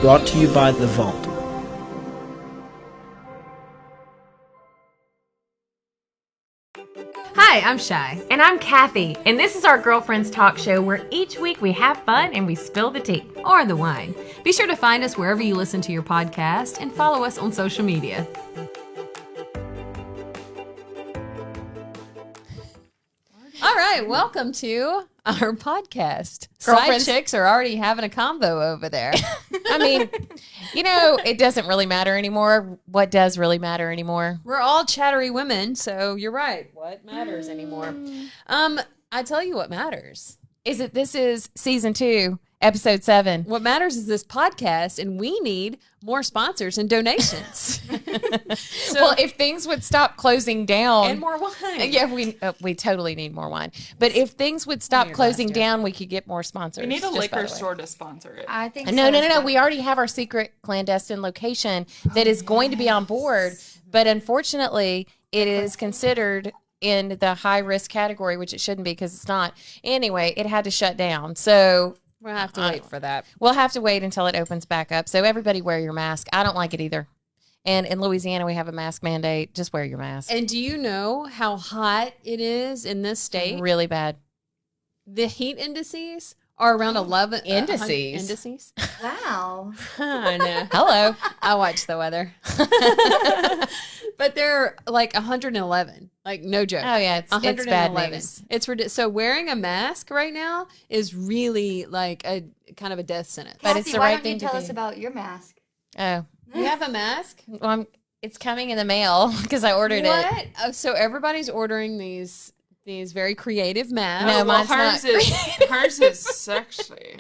Brought to you by The Vault. Hi, I'm Shy. And I'm Kathy, and this is our Girlfriends Talk Show where each week we have fun and we spill the tea. Or the wine. Be sure to find us wherever you listen to your podcast and follow us on social media. All right, welcome to our podcast. Girlfriends. Side chicks are already having a convo over there. I mean, it doesn't really matter anymore. What does really matter anymore? We're all chattery women, so you're right. What matters anymore? I tell you what matters. This is season 2, episode 7. What matters is this podcast, and we need more sponsors and donations. Well, if things would stop closing down. And more wine. Yeah, we totally need more wine. But if things would stop closing down, we could get more sponsors. We need a liquor store to sponsor it. I think No. We already have our secret clandestine location that is going to be on board. But unfortunately, it is considered in the high risk category, which it shouldn't be because it's not. Anyway, it had to shut down. So We'll have to wait for that. we'll have to wait until it opens back up. So everybody wear your mask. I don't like it either. And in Louisiana, we have a mask mandate. Just wear your mask. And do you know how hot it is in this state? Really bad. The heat indices are around 11. Indices? Indices? Wow. I know. Hello. I watch the weather. But they're like 111. Like, no joke. Oh, yeah. It's bad news. It's ridiculous. So wearing a mask right now is really like a kind of a death sentence. But it's the why right don't you thing to tell do. us about your mask? Oh. You have a mask? Well, it's coming in the mail because I ordered it. What? Oh, so everybody's ordering these very creative masks. No, well, mine's hers not. hers is sexy.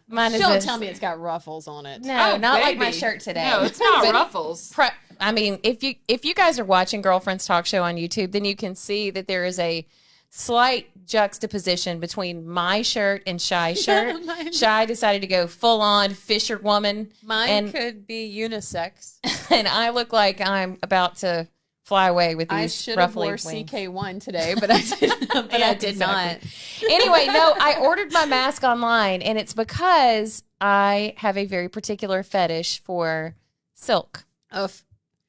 Mine is Don't this. tell me it's got ruffles on it. No, Oh, not like my baby. shirt today. No, it's not But ruffles. I mean, if you guys are watching Girlfriends Talk Show on YouTube, then you can see that there is a slight juxtaposition between my shirt and Shy's shirt. Shy decided to go full on fisherwoman. Mine could be unisex. And I look like I'm about to fly away with I these should have ruffly wore wings. CK1 today, but I didn't. But Yeah, I did not. Anyway, no, I ordered my mask online, and it's because I have a very particular fetish for silk.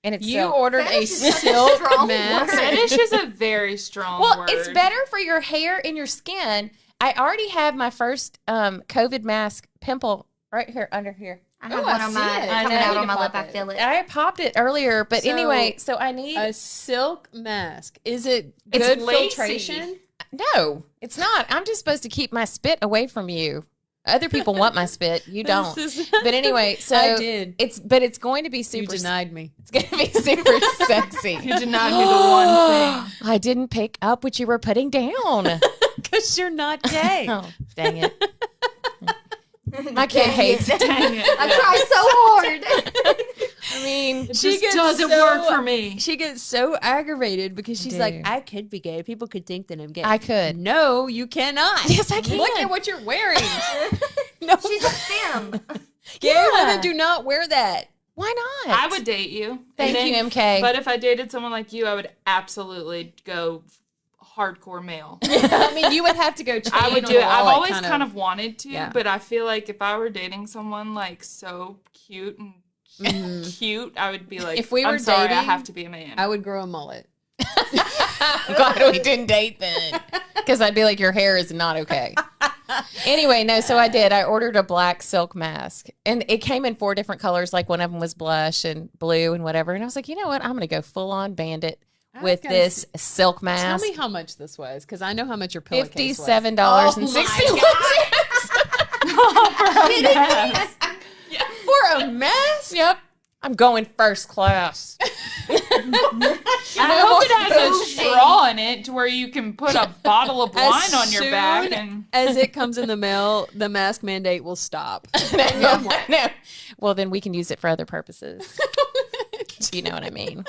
And it's You silk. ordered a Fetish is such a silk strong mask. word. Fetish is a very strong Well, word. it's better for your hair and your skin. I already have my first COVID mask pimple right here under here. I have Oh, one I on see my it. coming I know. out You on my can lip. pop I it. feel it. I popped it earlier, but So, anyway, so I need A silk mask. Is it It's good lacy. filtration? No, it's not. I'm just supposed to keep my spit away from you. Other people want my spit. You don't. But anyway, so I did. it's going to be You super. denied me. It's going to be super sexy. You did not do the one thing. I didn't pick up what you were putting down. Because you're not gay. Oh, dang it. My kid hates it. Dang it. I tried so hard. I mean, It just doesn't work for me. She gets so aggravated because she's do. like, I could be gay. People could think that I'm gay. I could. No, you cannot. Yes, I can. Look at what you're wearing. No, She's a femme. gay Yeah. women do not wear that. Why not? I would date you. Thank And you, MK. But if I dated someone like you, I would absolutely go hardcore male. I mean, you would have to go. I would do it. I've always kind of wanted to, Yeah. but I feel like if I were dating someone like so cute and cute, I would be like, If we were I'm sorry, I dating, have to be a man. I would grow a mullet. I'm glad we didn't date then, because I'd be like, your hair is not okay. Anyway, no, so I did. I ordered a black silk mask, and it came in 4 different colors. Like one of them was blush and blue and whatever. And I was like, you know what? I'm going to go full on bandit with gonna this silk Tell mask. me how much this was, because I know how much your pillowcase was. $57.61 For a mask? Yep. I'm going first class. I hope it has a straw in it to where you can put a bottle of wine on your back. And As it comes in the mail, the mask mandate will stop. No. Well, then we can use it for other purposes. You know what I mean?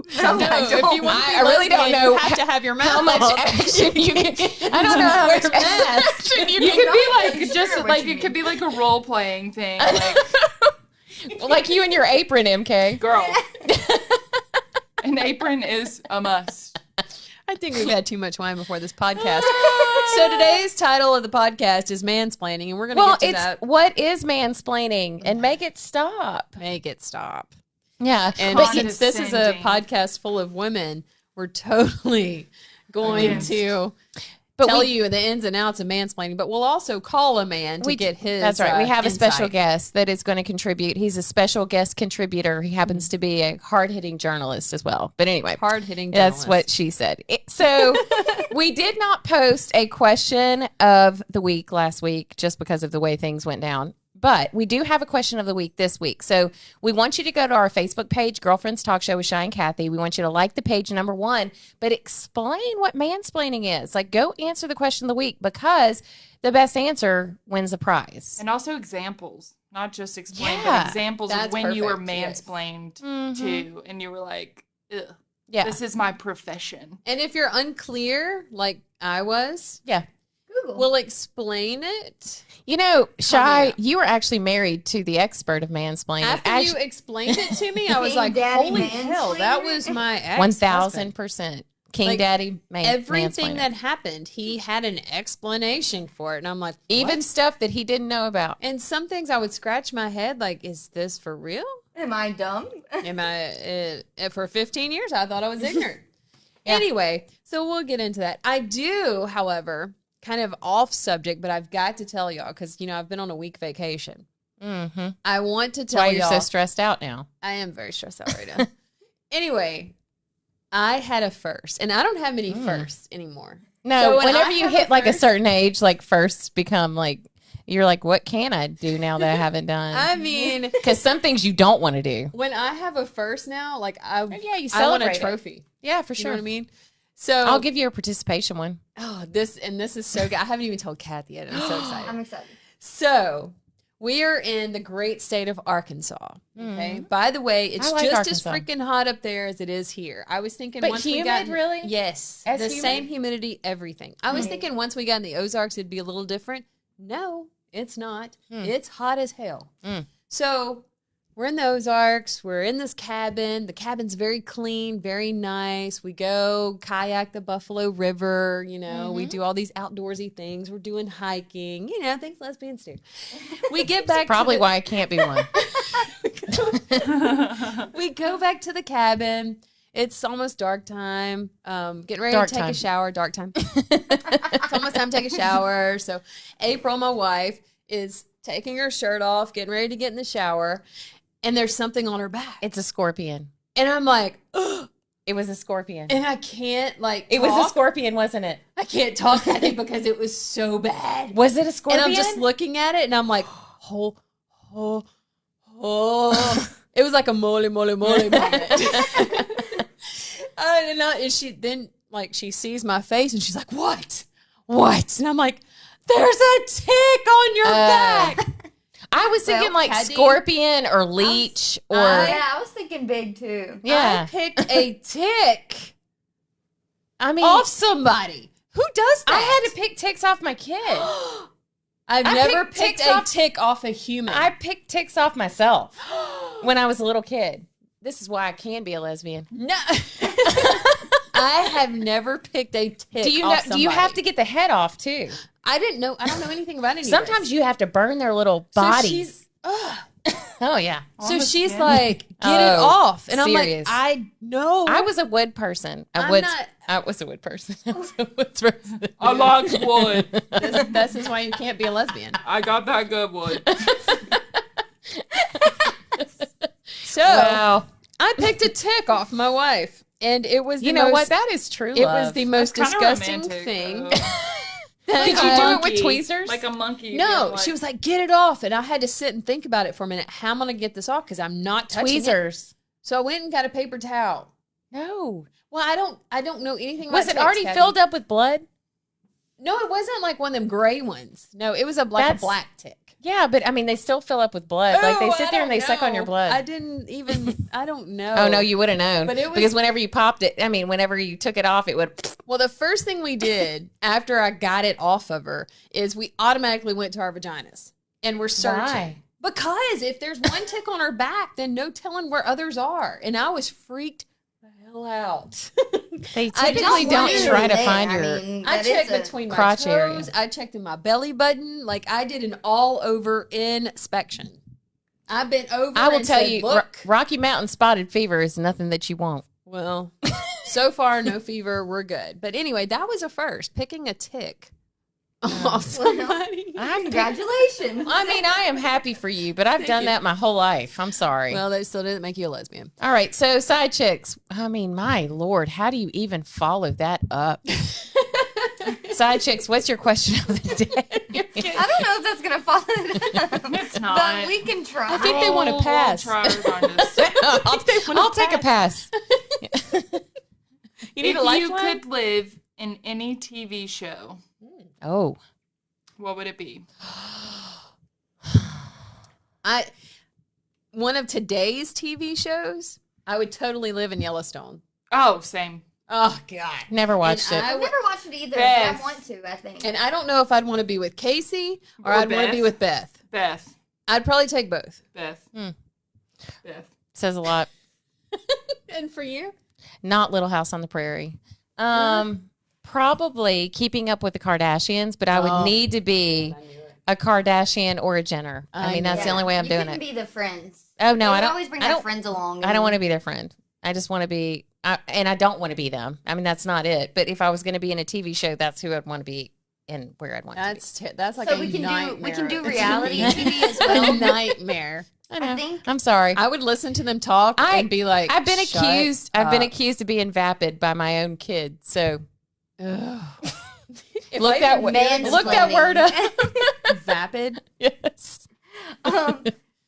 Sometimes if you want to be I really don't lesbian, know you have to have your mouth how much off. action you can. I don't know how much action you you can. could be like, just what like, you it could be like a role playing thing. Like, Like you and your apron, MK. girl, an apron is a must. I think we've had too much wine before this podcast. So today's title of the podcast is Mansplaining, and we're going to get to that. What is mansplaining? And make it stop. Make it stop. Yeah. And But since this is a condescending. podcast full of women, we're totally going Against. to tell you the ins and outs of mansplaining, but we'll also call a man to get his That's right. We have a special insight. guest that is going to contribute. He's a special guest contributor. He happens to be a hard-hitting journalist as well. But anyway, Hard-hitting that's journalist. what she said. So we did not post a question of the week last week just because of the way things went down. But we do have a question of the week this week. So we want you to go to our Facebook page, Girlfriends Talk Show with Shy and Kathy. We want you to like the page, number one, but explain what mansplaining is. Like, go answer the question of the week, because the best answer wins the prize. And also examples, not just explain, Yeah, but examples of that's when you were perfect, yes. mansplained Mhm. to, and you were like, ugh, Yeah. this is my profession. And if you're unclear, like I was, Yeah. Google. we'll explain it. You know, Shy, Yeah. you were actually married to the expert of mansplaining. After you explained it to me, I was King like, Daddy holy hell, that Mansplainer? was my ex 1,000%. King Like, Daddy Everything mansplainer. that happened, he had an explanation for it. And I'm like, Even what? stuff that he didn't know about. And some things I would scratch my head like, is this for real? Am I dumb? Am I, for 15 years, I thought I was ignorant. Yeah. Anyway, so we'll get into that. I do, however, kind of off subject, but I've got to tell y'all, because, you know, I've been on a week vacation. Mm-hmm. I want to That's tell why you're y'all. so stressed out now. I am very stressed out right now. Anyway, I had a first, and I don't have many firsts anymore. No, So when whenever I you have hit a like a first- certain age, like firsts become like, you're like, what can I do now that I haven't done? I mean, Because some things you don't want to do. when I have a first now, like Yeah, you I want celebrate a it. trophy. Yeah, for You know sure. what I mean? So I'll give you a participation one. oh, this is so good. I haven't even told Kathy yet. I'm so excited. I'm excited. So we are in the great state of Arkansas. Okay. By the way, it's I like just Arkansas. as freaking hot up there as it is here. I was thinking But once we humid, got really? Yes, As the humid? same humidity, everything. I was thinking once we got in the Ozarks, it'd be a little different. No, it's not. It's hot as hell. So we're in the Ozarks. We're in this cabin. The cabin's very clean, very nice. We go kayak the Buffalo River. You know, we do all these outdoorsy things. We're doing hiking. You know, things lesbians do. We get back. Probably to the, why I can't be one. we go back to the cabin. It's almost dark time. Getting ready Dark to take time. a shower. Dark time. It's almost time to take a shower. So April, my wife, is taking her shirt off, getting ready to get in the shower, and there's something on her back. It's a scorpion. And I'm like, ugh, It was a scorpion. and I can't like It was a talk. scorpion, wasn't it? I can't talk at it because it was so bad. Was it a scorpion? And I'm just looking at it, and I'm like, oh. It was like a mole moment. And she then like she sees my face, and she's like, what? And I'm like, there's a tick on your back. I was thinking like Caddy, scorpion or leech or Yeah, I was thinking big too. yeah. I picked a tick I mean, off somebody. Who does that? I had to pick ticks off my kid. I've I never picked picked ticks a off- tick off a human. I picked ticks off myself when I was a little kid. This is why I can be a lesbian. No. I have never picked a tick. Do you know? off Do you have somebody. to get the head off too? I didn't know. I don't know anything about any. Sometimes you have to burn their little So bodies. she's, ugh. Oh yeah. So the she's skin. like, get it Oh, off, and serious. I'm like, I know. I was a wood person. I'm I not- was a wood person. I was a wood person. I like wood. This is why you can't be a lesbian. I got that good wood. So Wow. I picked a tick off my wife, and it was the You know most, what? That is true. It love. was the most Kinda disgusting romantic, thing. though. that Did you I- do it with Monkey. tweezers? Like a monkey. No, being like- she was like, "Get it off," and I had to sit and think about it for a minute. How am I gonna get this off? Because I'm not touching it. tweezers. So I went and got a paper towel. No. Well, I don't know anything. Was about it already ticks, filled Kathy. up with blood? No, it wasn't like one of them gray ones. No, it was like a That's- black tick. Yeah, but I mean, they still fill up with blood. Like they Oh, sit I there and don't they suck on your know. blood. I didn't even. I don't know. Oh no, you would have known. But it was- because whenever you popped it, I mean, whenever you took it off, it would. Well, the first thing we did after I got it off of her is we automatically went to our vaginas and we're searching. Why? Because if there's one tick on her back, then no telling where others are. And I was freaked hell out. They I typically don't want try to there. find I your. mean, I that checked is a between my crotch toes. area. I checked in my belly button. Like I did an all-over inspection. I bent over. I will and tell said, you, look. Rocky Mountain spotted fever is nothing that you won't. Well, so far no fever. We're good. But anyway, that was a first. Picking a tick off somebody. Congratulations. I mean, I am happy for you, but I've done that my whole life. I'm sorry. Well, they still didn't make you a lesbian. All right, so side chicks. I mean, my Lord, how do you even follow that up? Side chicks, what's your question of the day? I don't know if that's gonna follow it up. It's not. But we can try. I think they want to pass. We'll try our darndest. I'll take a pass. You need If a lifeline? you could live in any TV show, Oh, what would it be? One of today's TV shows, I would totally live in Yellowstone. Oh, same. Oh God, never watched And it. I've never watched it either, Beth. but I want to, I think. and I don't know if I'd want to be with Casey or Or I'd want to Beth. be with Beth. Beth. I'd probably take both. Beth. Hmm. Beth. Says a lot. And for you? Not Little House on the Prairie. Probably Keeping Up with the Kardashians, but I would need to be a Kardashian or a Jenner. I mean, that's the only way I'm doing You it. can be the friends. Oh no, They I would don't. always bring I their don't. friends along. I don't want to be their friend. I just want to be, and I don't want to be them. I mean, that's not it. But if I was going to be in a TV show, that's who I'd want to be and where I'd want to be. That's like So a we can nightmare. do reality It's TV as a well. nightmare. I know. I think. I'm sorry. I would listen to them talk and be like, I've been "Shut accused. I've been up." accused of being vapid by my own kid. So Ugh. look that Mansplaining. word up. Vapid. Yes.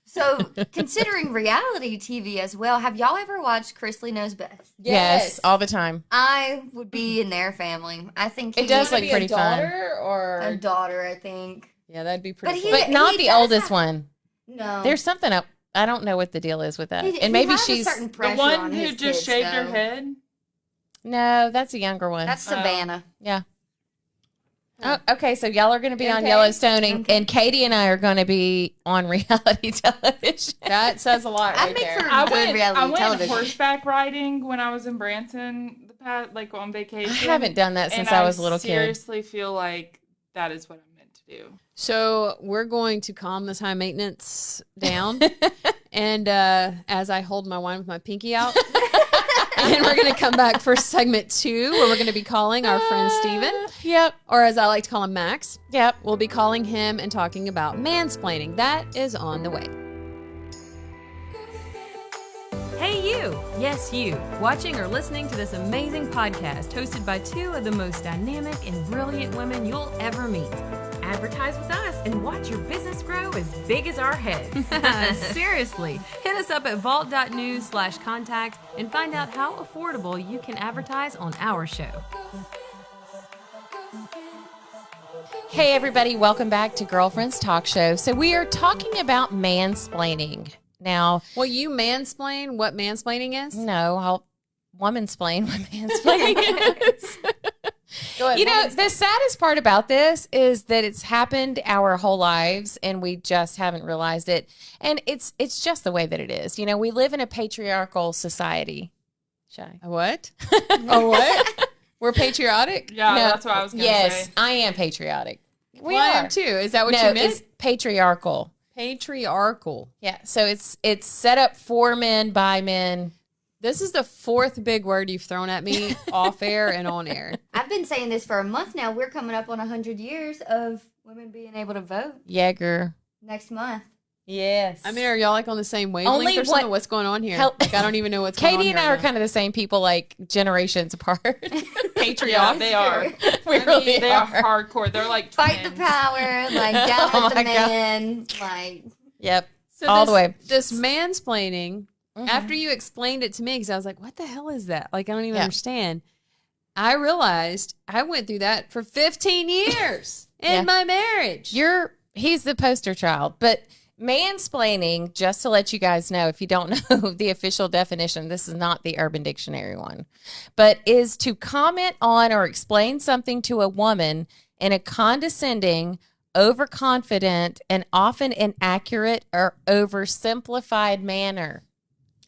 So, considering reality TV as well, have y'all ever watched Chrisley Knows Best? Yes, all the time. I would be in their family. I think It does he- look Be pretty a fun. daughter or a daughter. I think yeah, that'd be pretty. But he- fun. But not he the does oldest have- one. no. There's something up. I don't know what the deal is with that. He- And he maybe has a she's certain The pressure one on who his just kids, shaved her though. head? no. That's a younger one. That's Savannah. yeah. Oh, okay, so y'all are going to be on Okay. Yellowstone, and Katie and I are going to be on reality television. That says a lot I'd right make there. for I good went reality television. horseback riding when I was in Branson, like on vacation. I haven't done that since and I was a little kid. seriously feel like that is what I'm meant to do. So we're going to calm this high maintenance down, and as I hold my wine with my pinky out, and we're going to come back for segment 2, where we're going to be calling our friend Steven, Yep. or as I like to call him, Max. Yep. We'll be calling him and talking about mansplaining. That is on the way. Hey, you! Yes, you! Watching or listening to this amazing podcast hosted by 2 of the most dynamic and brilliant women you'll ever meet. Advertise with us and watch your business grow as big as our heads. Seriously, hit us up at vault.news/contact and find out how affordable you can advertise on our show. Hey, everybody. Welcome back to Girlfriends Talk Show. So we are talking about mansplaining. Now, Will you mansplain what mansplaining is? no, I'll womansplain what mansplaining is. Go ahead. You know, the saddest part about this is that it's happened our whole lives and we just haven't realized it. And it's just the way that it is. You know, we live in a patriarchal society. Shy. A what? A what? We're patriotic? Yeah, No, that's what I was going to yes, say. I am patriotic. We Well, I are am too. Is that what no, you meant? it's patriarchal. Patriarchal. Yeah, so it's set up for men by men. This is the 4th big word you've thrown at me off air and on air. I've been saying this for a month now. We're coming up on 100 years of women being able to vote Jaeger. next month. Yes. I mean, are y'all like on the same wavelength Only or something? what- What's going on here? Hell- Like, I don't even know what's going on Katie and here I are now. kind of the same people, like generations apart. patriotic. Yeah, they are. We really They are hardcore. They're like Fight the twins. power, like down Oh with the my God. man, like Yep. So All this, the way. This mansplaining, Mhm. after you explained it to me, because I was like, what the hell is that? Like, I don't even Yeah. understand. I realized I went through that for 15 years in Yeah. my marriage. He's the poster child. But mansplaining, just to let you guys know, if you don't know the official definition, this is not the Urban Dictionary one, but is to comment on or explain something to a woman in a condescending, overconfident, and often inaccurate or oversimplified manner.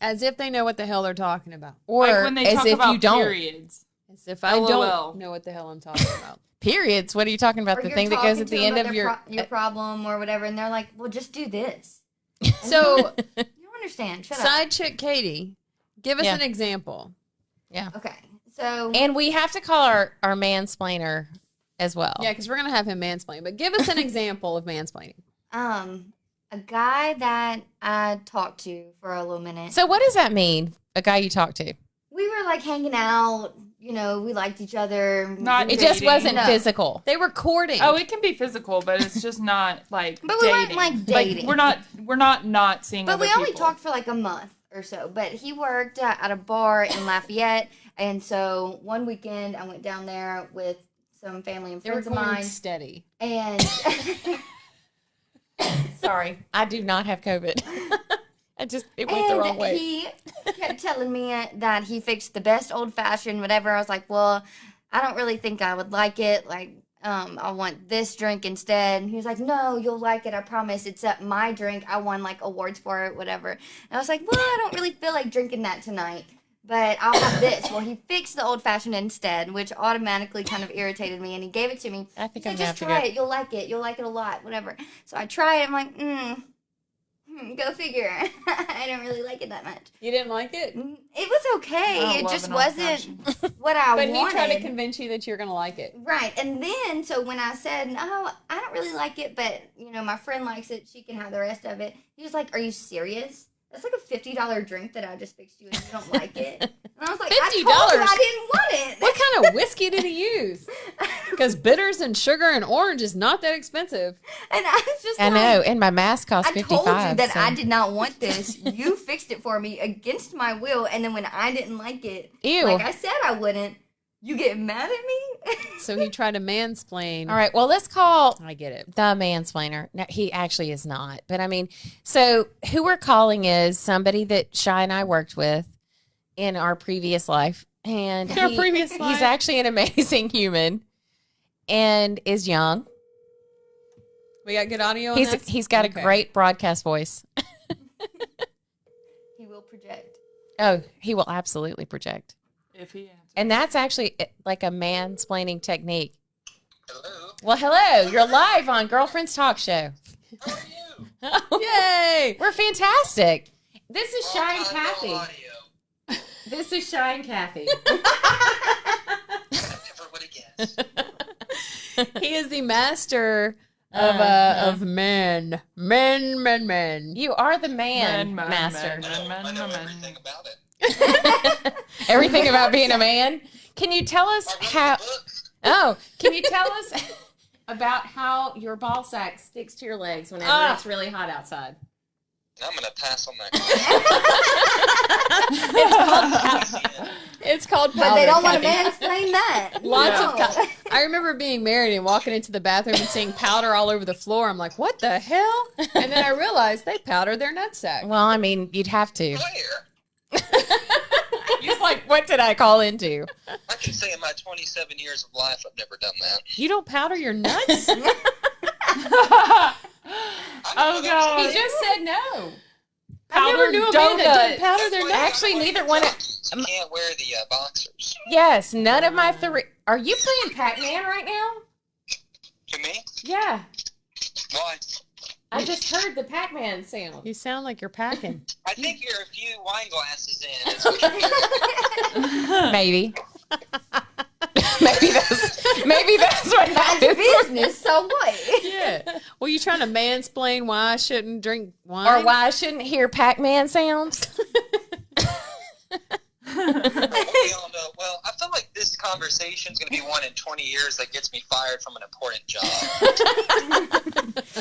As if they know what the hell they're talking about. Or Like when they as talk if about you don't. periods. As if I LOL. don't know what the hell I'm talking about. Periods? What are you talking about? Or The you're thing that goes talking at to the them end about of their your... problem or whatever, and they're like, "Well, just do this." So, You don't understand. Shut up. side chick Katie, give us Yeah. an example. Yeah. Okay, so And we have to call our mansplainer as well. Yeah, because we're going to have him mansplain. But give us an example of mansplaining. a guy that I talked to for a little minute. So what does that mean? A guy you talk to? We were like hanging out. You know, we liked each other. Not It just dating. wasn't No. physical. They were courting. Oh, it can be physical, but it's just not like But we dating. weren't, like, dating. We're not seeing But other we only people. talked for like a month or so. But he worked at a bar in Lafayette, and so one weekend I went down there with some family and they were friends of going mine, steady. and Sorry, I do not have COVID. It went the wrong and way. he kept telling me that he fixed the best old fashioned whatever. I was like, well, I don't really think I would like it. Like, I want this drink instead. And he was like, no, you'll like it. I promise. It's my drink. I won like awards for it, whatever. And I was like, well, I don't really feel like drinking that tonight, but I'll have this. Well, he fixed the old fashioned instead, which automatically kind of irritated me. And he gave it to me. I think He I'm said, gonna just have to try go. it. You'll like it. You'll like it a lot, whatever. So I try it. I'm like, go figure. I don't really like it that much. You didn't like it? It was okay. I It love just an wasn't old-fashioned. what I But wanted. he tried to convince you that you're going to like it. Right. And then, so when I said, no, I don't really like it, but, you know, my friend likes it. She can have the rest of it. He was like, are you serious? That's like a $50 drink that I just fixed you and you don't like it. And I was like, I told you $50? I didn't want it. What kind of whiskey did he use? Because bitters and sugar and orange is not that expensive. And I was just I like, know, and my mask cost I $55. told you that so- I did not want this. You fixed it for me against my will. And then when I didn't like it, Ew. like I said I wouldn't, you get mad at me? So he tried to mansplain. All right, well, let's call I get it. the mansplainer. No, he actually is not. But I mean, so who we're calling is somebody that Shy and I worked with in our previous life. And Our previous life. he's actually an amazing human and is young. We got good audio on this? He's got Okay. a great broadcast voice. He will project. Oh, he will absolutely project. If he answers. And that's actually like a mansplaining technique. Hello. Well, hello. You're live on Girlfriend's Talk Show. How are you? Yay! We're fantastic. This is Shy and Long time, Kathy. no audio. This is Shy and Kathy. I never would have guessed. He is the master of men. Men. You are the man, Man, master. I know everything about it. Everything about being a man. Can you tell us I read how? the books. Oh, can you tell us about how your ball sack sticks to your legs whenever it's really hot outside? I'm going to pass on that. It's called powder. But they don't want to Kathy. mansplain that. Lots No. of powder. I remember being married and walking into the bathroom and seeing powder all over the floor. I'm like, what the hell? And then I realized they powder their nutsack. Well, I mean, you'd have to. Where? Just like, what did I call into? I can say in my 27 years of life, I've never done that. You don't powder your nuts? Oh, God. He just said no. I never knew a man that didn't powder their nuts. Actually, neither one of. You can't wear the boxers. Yes, none of my three. Are you playing Pac-Man right now? To me? Yeah, Why? I just heard the Pac-Man sound. You sound like you're packing. I think you're a few wine glasses in. Is what you're hearing. Maybe. maybe that's what That's happens. business, so what? Yeah. Well, you trying to mansplain why I shouldn't drink wine? Or why I shouldn't hear Pac-Man sounds. We all know. Well, I feel like this conversation is going to be one in 20 years that gets me fired from an important job.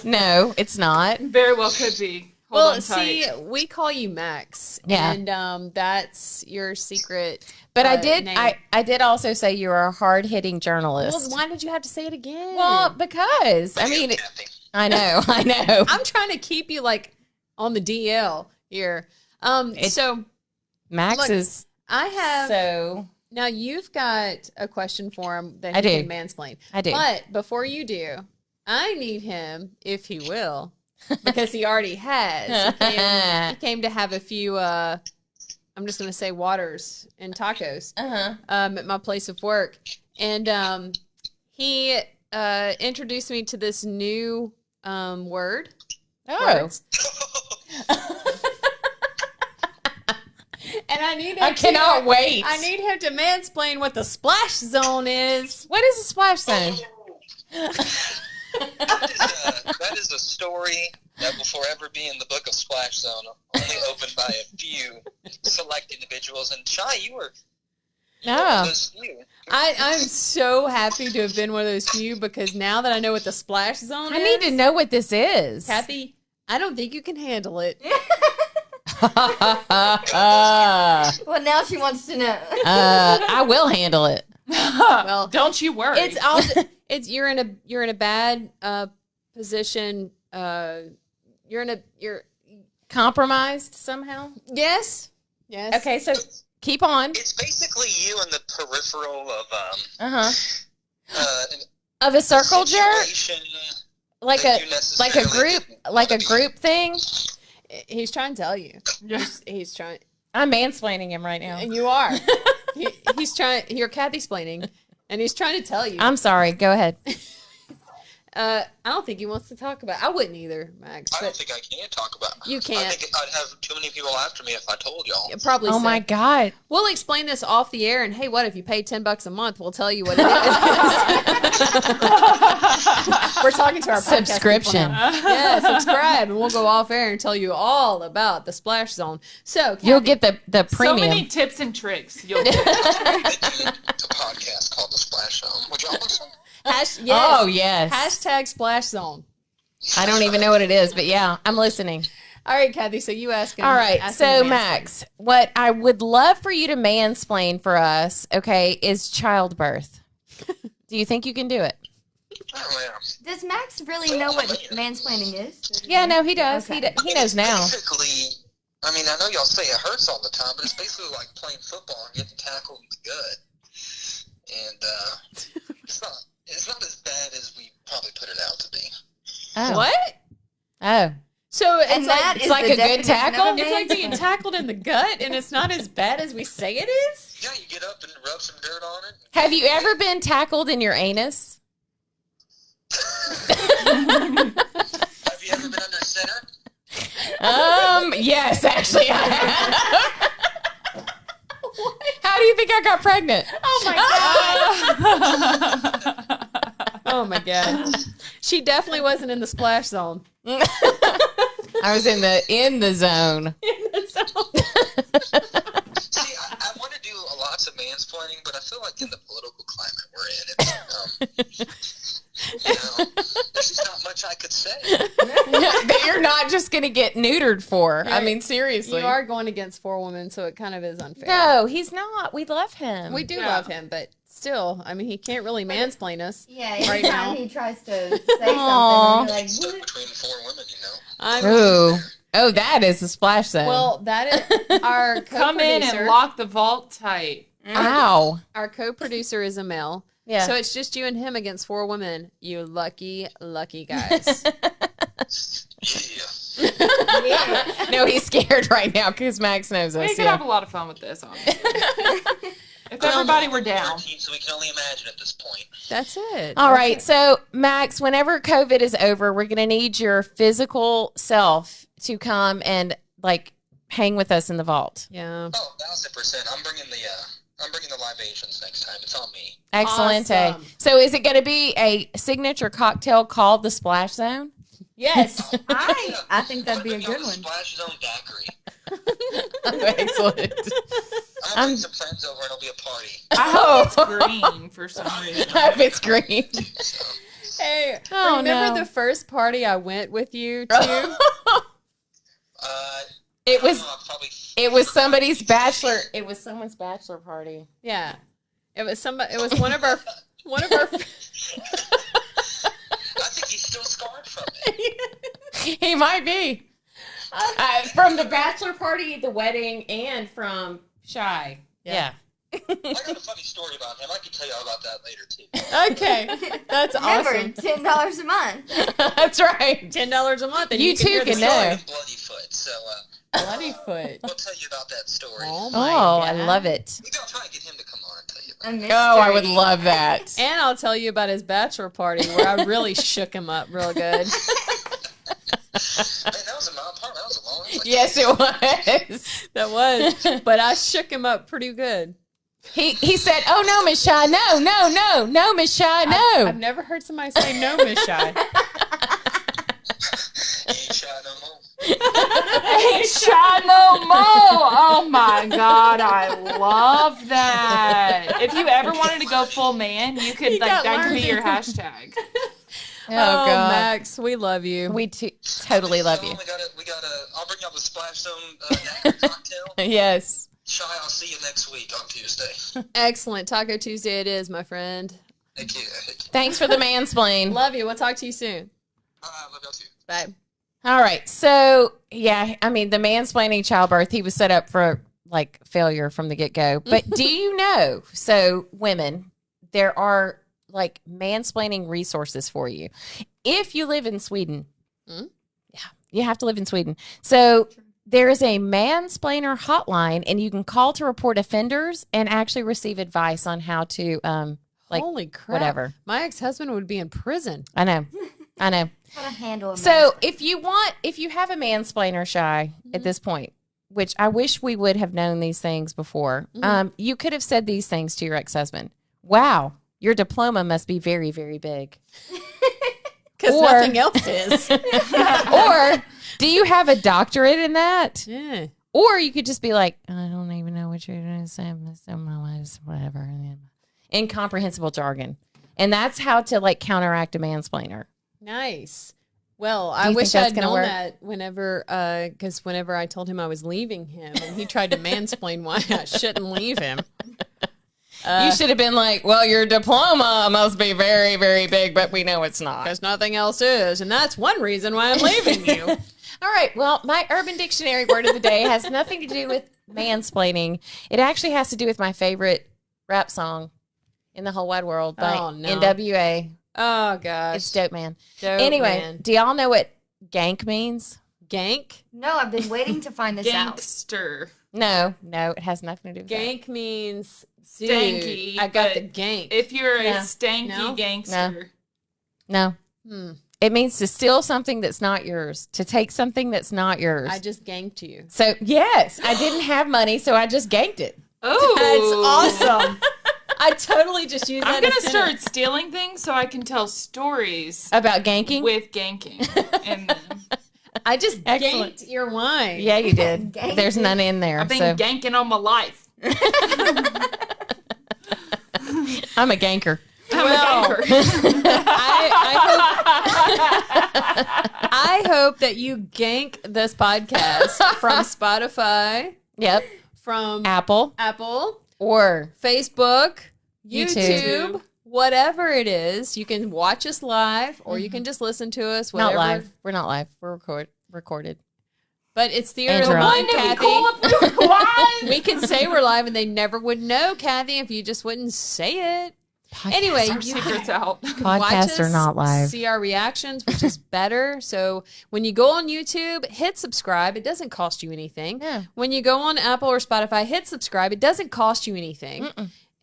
No, it's not. Very well could be. Hold Well, on see, tight. we call you Max. Yeah. And that's your secret. But I did. name. I did also say you are a hard-hitting journalist. Well, why did you have to say it again? Well, because I mean, Kathy. I know. I'm trying to keep you like on the DL here. So Max Look, is I have so. now. You've got a question for him that I he do. can mansplain. I do. But before you do, I need him, if he will, because he already has. He came to have a few I'm just going to say Waters and tacos Uh-huh. at my place of work. And he introduced me to this new word. Words. And I cannot wait. I need him to mansplain what the splash zone is. What is a splash zone? That is a story that will forever be in the book of Splash Zone, only opened by a few select individuals. And Shy, you were one of those few. I'm so happy to have been one of those few because now that I know what the splash zone I is. need to know what this is. Kathy, I don't think you can handle it. Well, now she wants to know. I will handle it. Well, Don't you worry. it's all. It's you're in a bad position. You're Compromised somehow? yes. Okay, so keep on. It's basically you in the peripheral of Uh-huh. an Of a circle jerk? situation Like that a you like a necessarily group didn't like a wanna be. group thing? He's trying to tell you. He's trying. I'm mansplaining him right now. And you are. He's trying. You're Kathy splaining, and he's trying to tell you. I'm sorry. Go ahead. I don't think he wants to talk about. I wouldn't either, Max. I don't But think I can talk about it. you I can't. think I'd have too many people after me if I told y'all. Probably. Oh so. my God. We'll explain this off the air, and hey, what if you pay $10 a month? We'll tell you what it is. We're talking to our podcast people Subscription. now. Yeah, subscribe, and we'll go off air and tell you all about the splash zone. So You'll Kathy, get the so premium. many tips and tricks. You'll get. They do a podcast called The Splash Zone. Would y'all listen? yes. Oh, yes. Hashtag splash zone. I don't even know what it is, but yeah, I'm listening. All right, Kathy. So you ask him. All right. ask him So, to mansplain. Max, what I would love for you to mansplain for us, okay, is childbirth. Do you think you can do it? Oh, yeah. Does Max really know what mansplaining is? Yeah, no, he does. Okay. He knows now. Basically, I mean, I know y'all say it hurts all the time, but it's basically like playing football and getting tackled in the gut. And it's not as bad as we probably put it out to be. Oh. What? Oh. So it's And that like is like the a good definition of tackle? a it's like being mansplain. tackled in the gut, and it's not as bad as we say it is. Yeah, you get up and rub some dirt on it. Have you ever been tackled in your anus? Have you ever been under center? Yes, actually, I have. How do you think I got pregnant? Oh my god. She definitely wasn't in the splash zone. I was in the zone. See, I want to do lots of mansplaining, but I feel like in the political climate we're in, it's, there's just not much I could say. That you're not just going to get neutered for. I mean, seriously. You are going against 4 women, so it kind of is unfair. No, he's not. We love him. We do Yeah. love him, but still, I mean, he can't really mansplain us. Yeah, Right every now. time he tries to say something, Aw. we're like, Stuck what? between 4 women, Ooh. Oh, that is the splash zone. Well, that is our co-producer. Come in and lock the vault tight. Ow. Our co-producer is a male. Yeah. So it's just you and him against 4 women. You lucky, lucky guys. Yeah. Yeah. No, he's scared right now because Max knows We us. could have a lot of fun with this, honestly. If everybody were down. So we can only imagine at this point. That's it. All right. So, Max, whenever COVID is over, we're going to need your physical self to come and like hang with us in the vault. Yeah. Oh, 1,000%. I'm bringing the libations next time. It's on me. Excellent. Awesome. So, is it going to be a signature cocktail called the Splash Zone? Yes. I think that'd be a good one. Splash Zone Daiquiri. Excellent. I'm gonna bring some friends over and it'll be a party. I hope it's green for some reason. If it's green. Hey, Oh, remember no. the first party I went with you to? It was Probably. it was somebody's bachelor. It was someone's bachelor party. Yeah. It was somebody. It was one of our. I think he's still scarred from it. He might be. From the bachelor party, the wedding, and from Shy. Yeah. I got a funny story about him. I can tell you all about that later too. Okay. That's Remember, awesome. $10 a month. That's right. $10 a month. And You can too hear the can story. know. Bloody foot. So Bloody foot. We'll tell you about that story. Oh, Oh, my I God. love it. We gotta try and get him to come on and tell you A about it. mystery. Oh, I would love that. And I'll tell you about his bachelor party where I really shook him up real good. Man, that was in my apartment. That was a long one. Yes, it was. That was. But I shook him up pretty good. He said, "Oh no, Miss Shy, no, Miss Shy, no." I've never heard somebody say no, Miss Shy. He ain't shy no more. Ain't shy no more. Oh my God, I love that. If you ever wanted to go full man, you could got that could be learned. your hashtag. Oh, God. Max, we love you. We totally love you. We gotta. I'll bring y'all the Splash Zone daiquiri cocktail. Yes. Shy, I'll see you next week on Tuesday. Excellent. Taco Tuesday it is, my friend. Thank you. Thanks for the mansplain. Love you. We'll talk to you soon. Love y'all too. Bye. All right. So, yeah, I mean, the mansplaining childbirth, he was set up for like failure from the get-go. But do you know, so women, there are like mansplaining resources for you. If you live in Sweden, yeah, you have to live in Sweden. So there is a mansplainer hotline, and you can call to report offenders and actually receive advice on how to, like, Holy crap. whatever. My ex-husband would be in prison. I know. How to handle a So mansplainer. if you have a mansplainer, Shy, at this point, which I wish we would have known these things before, you could have said these things to your ex-husband. Wow, your diploma must be very, very big. Because Or- nothing else is. Or do you have a doctorate in that? Yeah. Or you could just be like, I don't even know what you're going to say, whatever. Incomprehensible jargon. And that's how to like counteract a mansplainer. Nice. Well, Do I you wish think that's I'd gonna known work? that whenever, because whenever I told him I was leaving him, and he tried to mansplain why I shouldn't leave him. You should have been like, well, your diploma must be very, very big, but we know it's not. Because nothing else is, and that's one reason why I'm leaving you. All right. Well, my Urban Dictionary word of the day has nothing to do with mansplaining. It actually has to do with my favorite rap song in the whole wide world by Oh, no. NWA. Oh, gosh. It's Dope Man. Dope Anyway, Man. do y'all know what gank means? Gank? No, I've been waiting to find this out. Gangster. No, it has nothing to do with Gank means dude, Stanky, I got but the gank. If you're No. a stanky No? gangster. that. No. Hmm. It means to steal something that's not yours, to take something that's not yours. I just ganked you. So, yes, I didn't have money, so I just ganked it. Oh, That's awesome. I totally just used that. I'm gonna as start sentence. stealing things so I can tell stories About ganking? with ganking. And I just Excellent. ganked your wine. Yeah, you did. Ganked There's it. none in there. I've been So ganking all my life. I'm a ganker. Well, I'm a ganker. I hope that you gank this podcast from Spotify, Yep. from Apple Apple, or Facebook, YouTube. YouTube, whatever it is. You can watch us live, or you can just listen to us. Whatever. not live. We're not live. We're recorded. But it's theater of And the drunk. mind, Wouldn't it be Kathy. cool if we were live? We could say we're live, and they never would know, Kathy, if you just wouldn't say it. Anyway, Our you secrets out. watch Podcasts are us, not live. see our reactions, which is better. So when you go on YouTube, hit subscribe. It doesn't cost you anything. Yeah. When you go on Apple or Spotify, hit subscribe. It doesn't cost you anything.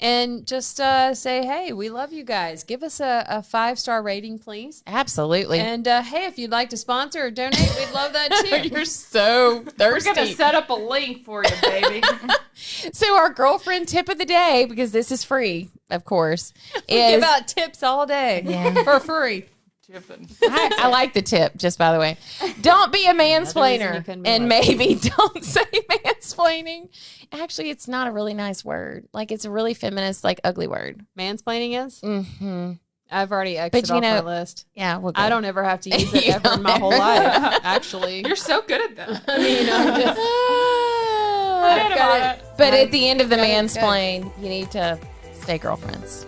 And just say, hey, we love you guys. Give us a 5-star rating, please. Absolutely. And hey, if you'd like to sponsor or donate, we'd love that too. You're so We're thirsty. gonna set up a link for you, baby. So our girlfriend tip of the day, because this is free, of course, We is give out tips all day for free. Jiffin. I like the tip, just by the way. Don't be a reason you mansplainer. couldn't be And like- maybe don't say mansplaining. Actually, it's not a really nice word. Like, it's a really feminist, like, ugly word. Mansplaining is? Mm-hmm. I've already exited you off know- my list. Yeah, we'll go. I don't ever have to use it You ever in my don't whole ever- life, actually. You're so good at that. I mean, I'm just... Forget got about it. it. But at the end of the Got it, mansplain, you need to stay girlfriends.